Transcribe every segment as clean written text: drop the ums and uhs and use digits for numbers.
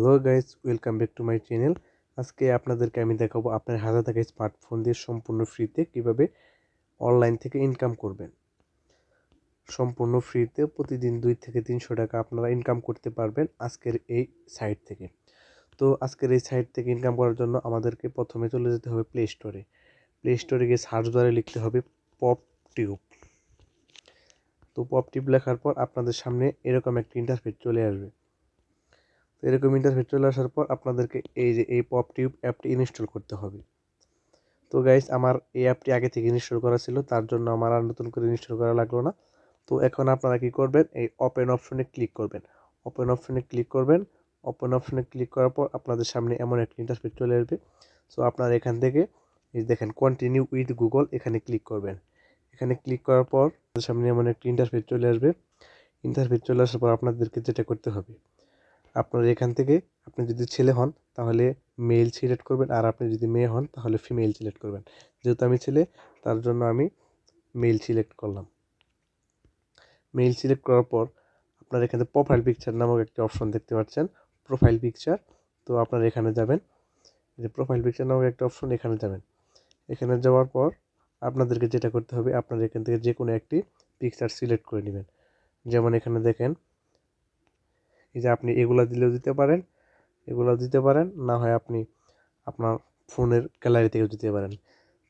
Hello guys, welcome back to my channel. আজকে আপনাদেরকে আমি দেখাবো আপনার হাতে থাকা স্মার্টফোন দিয়ে সম্পূর্ণ ফ্রিতে কিভাবে অনলাইন থেকে ইনকাম করবেন। সম্পূর্ণ ফ্রিতে প্রতিদিন 2 থেকে 300 টাকা আপনারা ইনকাম করতে পারবেন আজকের এই সাইট থেকে। তো আজকের এই সাইট থেকে ইনকাম করার জন্য আমাদেরকে প্রথমে চলে যেতে হবে প্লে স্টোরে। প্লে স্টোরে গিয়ে সার্চ বারে লিখতে হবে পপটিউব। তো পপটিউব লেখার পর আপনাদের সামনে এরকম একটা ইন্টারফেস চলে আসবে। তো এরকম ইন্টারফেস চলে আসার পর আপনাদেরকে এই পপটিউব অ্যাপটি ইনস্টল করতে হবে। তো গাইস, আমার এই অ্যাপটি আগে থেকে ইনস্টল করা ছিল, তার জন্য আমার আর নতুন করে ইনস্টল করা লাগলো না। তো এখন আপনারা কি করবেন, এই ওপেন অপশনে ক্লিক করবেন। ওপেন অপশনে ক্লিক করবেন। ওপেন অপশনে ক্লিক করার পর আপনাদের সামনে এমন একটা ইন্টারফেস চলে আসবে। সো আপনারা এখান থেকে এই দেখেন কন্টিনিউ উইথ গুগল, এখানে ক্লিক করবেন। এখানে ক্লিক করার পর আপনাদের সামনে এমন একটা ইন্টারফেস চলে আসবে। ইন্টারফেস চলে আসার পর আপনাদেরকে যেটা করতে হবে, আপনার এখান থেকে আপনি যদি ছেলে হন তাহলে মেল সিলেক্ট করবেন, আর আপনি যদি মেয়ে হন তাহলে ফিমেল সিলেক্ট করবেন। যেহেতু আমি ছেলে, তার জন্য আমি মেল সিলেক্ট করলাম। মেল সিলেক্ট করার পর আপনার এখানে প্রোফাইল পিকচার নামক একটি অপশন দেখতে পাচ্ছেন, প্রোফাইল পিকচার। তো আপনার এখানে যাবেন, যে প্রোফাইল পিকচার নামক একটা অপশন, এখানে যাবেন। এখানে যাওয়ার পর আপনাদেরকে যেটা করতে হবে, আপনার এখান থেকে যে কোনো একটি পিকচার সিলেক্ট করে নেবেন। যেমন এখানে দেখেন, এই যে আপনি এগুলা দিলেও দিতে পারেন, এগুলো দিতে পারেন, না হয় আপনি আপনার ফোনের গ্যালারি থেকেও দিতে পারেন।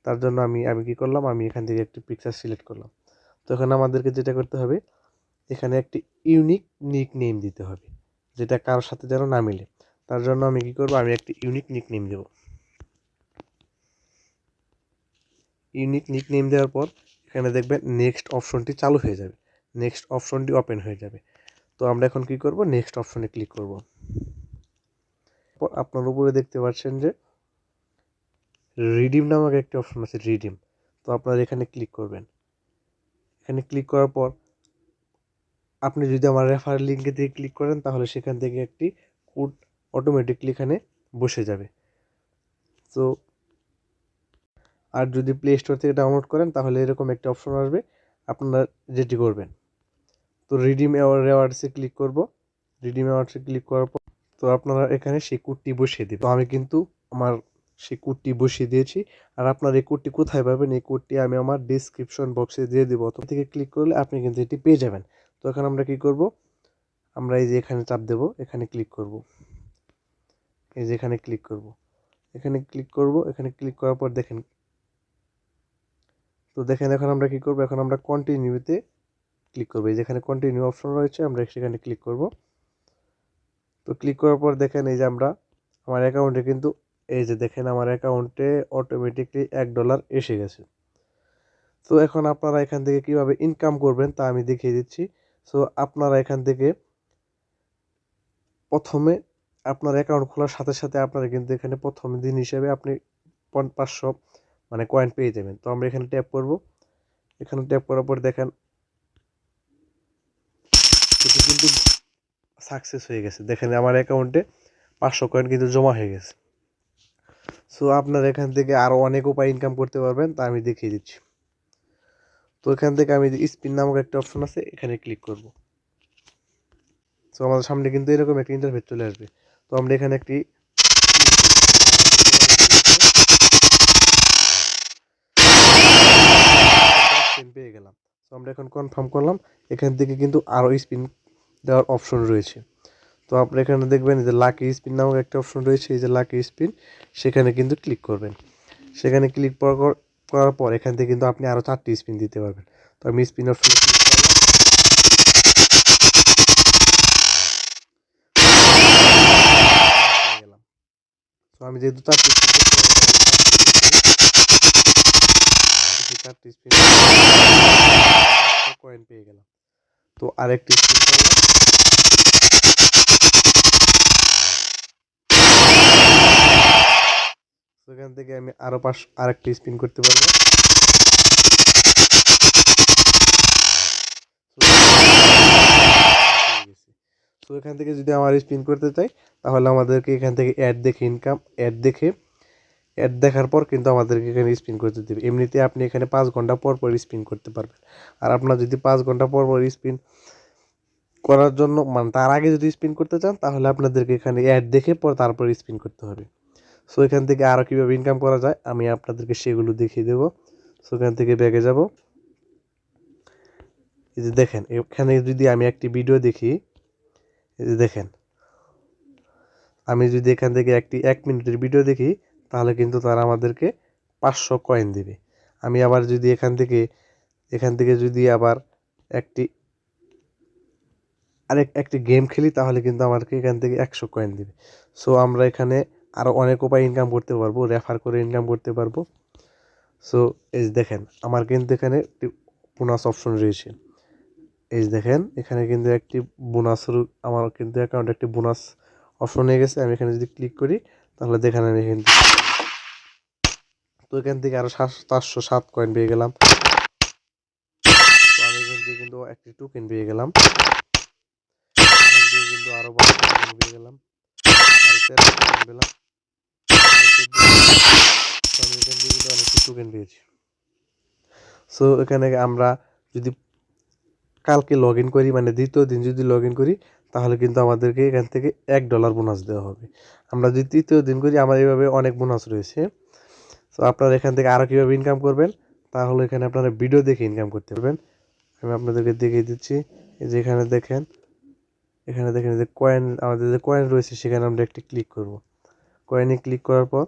তার জন্য আমি কি করলাম, আমি এখান থেকে একটি পিকচার সিলেক্ট করলাম। তো এখানে আমাদেরকে যেটা করতে হবে, এখানে একটি ইউনিক নিক নেম দিতে হবে, যেটা কারোর সাথে যেন না মিলে। তার জন্য আমি কি করব, আমি একটি ইউনিক নিক নেম দেব। ইউনিক নিক নেম দেওয়ার পর এখানে দেখবেন নেক্সট অপশনটি চালু হয়ে যাবে, নেক্সট অপশনটি ওপেন হয়ে যাবে। তো আমরা এখন কি করব, নেক্সট অপশনে ক্লিক করব। আপনার উপরে দেখতে পাচ্ছেন যে রিডিম নামক একটি অপশন আছে, রিডিম। তো আপনারা এখানে ক্লিক করবেন। এখানে ক্লিক করার পর আপনি যদি আমার রেফার লিঙ্কে দিয়ে ক্লিক করেন তাহলে সেখান থেকে একটি কোড অটোমেটিকলি এখানে বসে যাবে। তো আর যদি প্লে স্টোর থেকে ডাউনলোড করেন তাহলে এরকম একটা অপশন আসবে, আপনারা যেটি করবেন। তো রিডিম রেওয়ার্ডসে ক্লিক করব। রিডিম রেওয়ার্ডসে ক্লিক করার পর তো আপনারা এখানে সেই কোডটি বসিয়ে দেবেন। তো আমি কিন্তু আমার সেই কোডটি বসিয়ে দিয়েছি। আর আপনার এই কোডটি কোথায় পাবেন, এই কোডটি আমি আমার ডিসক্রিপশন বক্সে দিয়ে দেবো। তো থেকে ক্লিক করলে আপনি কিন্তু এটি পেয়ে যাবেন। তো এখন আমরা কি করব, আমরা এই যে এখানে চাপ দেব, এখানে ক্লিক করব, এই যে এখানে ক্লিক করব, এখানে ক্লিক করব। এখানে ক্লিক করার পর দেখেন, তো দেখেন এখন আমরা কি করব, এখন আমরা কন্টিনিউতে ক্লিক করব। এই যেখানে কন্টিনিউ অপশন রয়েছে, আমরা সেখানে ক্লিক করব। তো ক্লিক করার পর দেখেন এই যে আমার অ্যাকাউন্টে কিন্তু এই যে দেখেন আমার অ্যাকাউন্টে অটোমেটিকলি $1 এসে গেছে। তো এখন আপনারা এখান থেকে কিভাবে ইনকাম করবেন তা আমি দেখিয়ে দিচ্ছি। সো আপনারা এখান থেকে প্রথমে আপনার অ্যাকাউন্ট খোলার সাথে সাথে আপনারা কিন্তু এখানে প্রথম দিন হিসেবে আপনি 500 মানে কয়েন পেয়ে যাবেন। তো আমরা এখানে ট্যাপ করব। এখানে ট্যাপ করার পর দেখেন এটি কিন্তু সাকসেস হয়ে গেছে। দেখেন আমার অ্যাকাউন্টে 500 কয়েন কিন্তু জমা হয়ে গেছে। সো আপনারা এখান থেকে আরও অনেক উপায় ইনকাম করতে পারবেন, তা আমি দেখিয়ে দিচ্ছি। তো এখান থেকে আমি স্পিন নামক একটা অপশন আছে, এখানে ক্লিক করব। সো আমাদের সামনে কিন্তু এরকম একটা ইন্টারফেস চলে আসবে। তো আমরা এখানে একটি পেয়ে গেলাম। তো আমরা এখন কনফার্ম করলাম। এখান থেকে কিন্তু আরও স্পিন দেওয়ার অপশন রয়েছে। তো আপনারা এখানে দেখবেন যে লাকি স্পিন নামক একটা অপশন রয়েছে, এই যে লাকি স্পিন, সেখানে কিন্তু ক্লিক করবেন। সেখানে ক্লিক করার পর এখান থেকে কিন্তু আপনি আরও 4টি স্পিন দিতে পারবেন। তো আমি স্পিন অপশনে ক্লিক করলাম। তো আমি যেহেতু 4টি স্পিন কয়েন পেয়ে গেলাম। তো আরেকটি স্পিন করলাম। সেখান থেকে আমি আরেকটি স্পিন করতে পারবো। তো এখান থেকে যদি আমার স্পিন করতে চাই তাহলে আমাদেরকে এখান থেকে অ্যাড দেখে ইনকাম, অ্যাড দেখার পর কিন্তু আমাদেরকে এখানে স্পিন করতে দেবে। এমনিতে আপনি এখানে 5 ঘন্টা পর পর স্পিন করতে পারবেন। আর আপনার যদি 5 ঘন্টা পর পর স্পিন করার জন্য মানে তার আগে যদি স্পিন করতে চান তাহলে আপনাদেরকে এখানে অ্যাড দেখে পর তারপর স্পিন করতে হবে। সো এখান থেকে আরও কীভাবে ইনকাম করা যায় আমি আপনাদেরকে সেগুলো দেখিয়ে দেবো। সো এখান থেকে ব্যাগে যাব। এই যে দেখেন এখানে যদি আমি একটি ভিডিও দেখি, এই যে দেখেন আমি যদি এখান থেকে একটি 1 মিনিটের ভিডিও দেখি তাহলে কিন্তু তারা আমাদেরকে 500 কয়েন দিবে। আমি আবার যদি এখান থেকে যদি আবার একটি একটি গেম খেলি তাহলে কিন্তু আমাকে এখান থেকে 100 কয়েন দিবে। সো আমরা এখানে আরও অনেক উপায় ইনকাম করতে পারবো, রেফার করে ইনকাম করতে পারবো। সো এই দেখেন আমার কিন্তু এখানে একটি বোনাস অপশন রয়েছে। এই দেখেন এখানে কিন্তু একটি বোনাস, আমার কিন্তু অ্যাকাউন্টে একটি বোনাস অপশন হয়ে গেছে। আমি এখানে যদি ক্লিক করি তাহলে দেখেন আমি এখান থেকে তো এখান থেকে আরও 707 কয়েন পেয়ে গেলাম। তো আমি এখান থেকে কিন্তু একটি টোকেন পেয়ে গেলাম, এখান থেকে কিন্তু আরও 12 টোকেন পেয়ে গেলাম, আরও 13 টোকেন পেলাম, তো আমি এখান থেকে কিন্তু অনেকটি টোকেন পেয়েছি। সো এখানে আমরা যদি কালকে লগ ইন করি মানে দ্বিতীয় দিন যদি লগ ইন করি তাহলে কিন্তু আমাদেরকে এখান থেকে $1 বোনাস দেওয়া হবে। আমরা যদি তৃতীয় দিন করি আমার এইভাবে অনেক বোনাস রয়েছে। সো আপনারা এখান থেকে আরও কীভাবে ইনকাম করবেন তাহলে এখানে আপনারা ভিডিও দেখে ইনকাম করতে পারবেন। আমি আপনাদেরকে দেখিয়ে দিচ্ছি। এই যে এখানে দেখেন যে কয়েন, আমাদের যে কয়েন রয়েছে সেখানে আমরা একটি ক্লিক করব। কয়েনে ক্লিক করার পর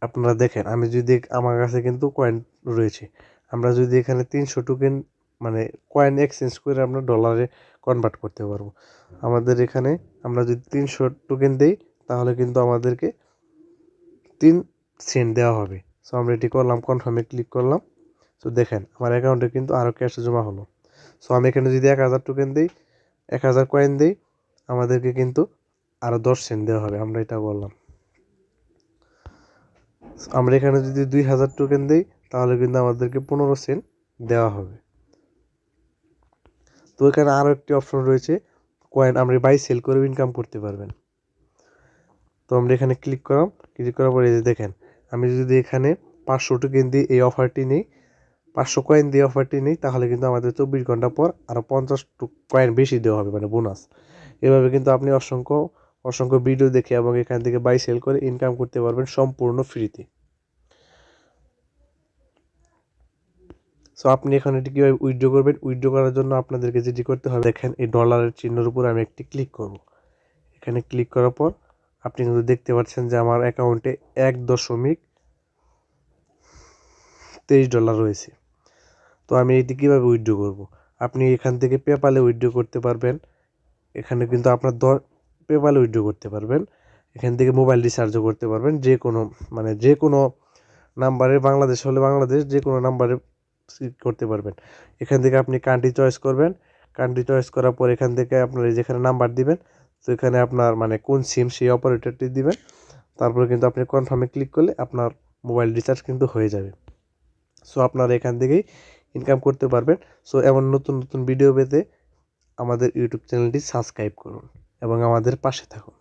আপনারা দেখেন আমি যদি আমার কাছে কিন্তু কয়েন রয়েছে, আমরা যদি এখানে 300 টোকেন মানে কয়েন এক্সচেঞ্জ করে আমরা ডলারে কনভার্ট করতে পারবো। আমাদের এখানে আমরা যদি 300 টোকেন দেই তাহলে কিন্তু আমাদেরকে 3 সেন্ট দেওয়া হবে। সো আমরা এটি করলাম, কনফার্মে ক্লিক করলাম। সো দেখেন আমার অ্যাকাউন্টে কিন্তু আরও ক্যাশ জমা হলো। সো আমি এখানে যদি 1000 টোকেন দিই, 1000 কয়েন দিই আমাদেরকে কিন্তু আরও 10 সেন্ট দেওয়া হবে। আমরা এটা করলাম। আমরা এখানে যদি 2000 টোকেন দিই তাহলে কিন্তু আমাদেরকে 15 সেন্ট দেওয়া হবে। তো এখানে আরও একটি অপশন রয়েছে, কয়েন আমরা বাই সেল করে ইনকাম করতে পারবেন। তো আমরা এখানে ক্লিক করার পরে দেখেন আমি যদি এখানে 500 টোকেন দিয়ে এই অফারটি নিই, 500 কয়েন দিয়ে অফারটি নিই তাহলে কিন্তু আমাদের 24 ঘন্টা পর আরও 50 কয়েন বেশি দেওয়া হবে মানে বোনাস। এভাবে কিন্তু আপনি অসংখ্য ভিডিও দেখে এবং এখান থেকে বাই সেল করে ইনকাম করতে পারবেন সম্পূর্ণ ফ্রিতে। সো আপনি এখন এটি কীভাবে উইথড্র করবেন, উইথড্র করার জন্য আপনাদেরকে যেটি করতে হবে দেখেন এই ডলারের চিহ্নের উপর আমি একটি ক্লিক করব। এখানে ক্লিক করার পর আপনি কিন্তু দেখতে পাচ্ছেন যে আমার অ্যাকাউন্টে $1.23 রয়েছে। তো আমি এটি কীভাবে উইথড্র করব, আপনি এখান থেকে পেপ্যালে উইথড্র করতে পারবেন। এখানে কিন্তু আপনার পেপ্যালে উইথড্র করতে পারবেন, এখান থেকে মোবাইল রিচার্জও করতে পারবেন, যে কোনো নাম্বারে, বাংলাদেশ হলে বাংলাদেশ, যে কোনো নাম্বারে করতে পারবেন। এখান থেকে আপনি কান্ট্রি চয়েস করবেন, কান্ট্রি চয়েস করার পর এখান থেকে আপনার যেখানে নাম্বার দিবেন তো এখানে আপনার মানে কোন সিম সেই অপারেটরটি দিবেন। তারপরে কিন্তু আপনি কনফার্মে ক্লিক করলে আপনার মোবাইল রিচার্জ কিন্তু হয়ে যাবে। সো আপনারা এখান থেকেই ইনকাম করতে পারবেন। সো এমন নতুন নতুন ভিডিও পেতে আমাদের ইউটিউব চ্যানেলটি সাবস্ক্রাইব করুন এবং আমাদের পাশে থাকুন।